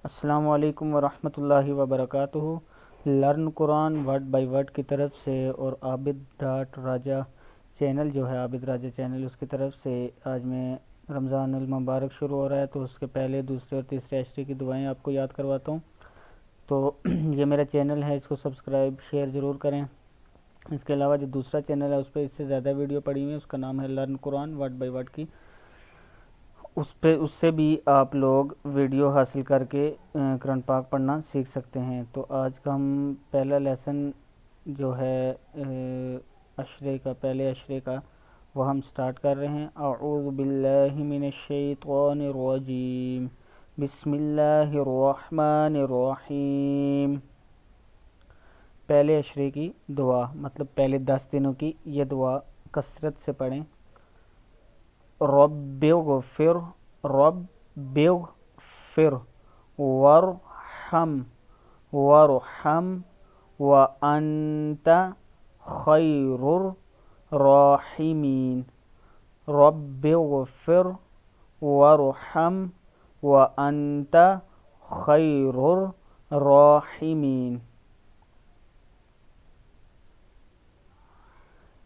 السلام علیکم ورحمۃ اللہ وبرکاتہ۔ Learn Quran word by word کی طرف سے اور عابد ڈاٹ راجہ چینل جو ہے عابد راجہ چینل اس کی طرف سے آج میں رمضان المبارک شروع ہو رہا ہے تو اس کے پہلے دوسرے اور تیسرے عشرے کی دعائیں آپ کو یاد کرواتا ہوں۔ تو یہ میرا چینل ہے، اس کو سبسکرائب شیئر ضرور کریں۔ اس کے علاوہ جو دوسرا چینل ہے اس پہ اس سے زیادہ ویڈیو پڑی ہوئی ہیں، اس کا نام ہے learn Quran word by word کی، اس سے بھی آپ لوگ ویڈیو حاصل کر کے قرآن پاک پڑھنا سیکھ سکتے ہیں۔ تو آج کا ہم پہلا لیسن جو ہے پہلے عشرے کا وہ ہم سٹارٹ کر رہے ہیں۔ اعوذ باللہ من الشیطان الرجیم، بسم اللہ الرحمن الرحیم۔ پہلے عشرے کی دعا مطلب پہلے 10 دنوں کی یہ دعا کثرت سے پڑھیں۔ رب اغفر وارحم وانت خیر الراحمین۔ رب اغفر وارحم وانت خیر الراحمین۔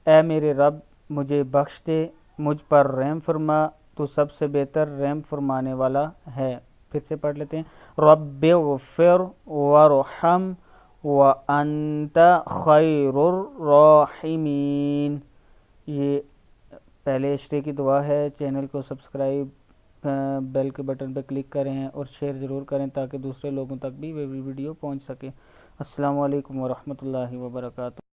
اے میرے رب مجھے بخش دے، مجھ پر رحم فرما، تو سب سے بہتر رحم فرمانے والا ہے۔ پھر سے پڑھ لیتے ہیں، رب اغفر وارحم وانت خیر الراحمین۔ یہ پہلے عشرے کی دعا ہے۔ چینل کو سبسکرائب بیل کے بٹن پہ کلک کریں اور شیئر ضرور کریں تاکہ دوسرے لوگوں تک بھی ویڈیو پہنچ سکے۔ السلام علیکم ورحمۃ اللہ وبرکاتہ۔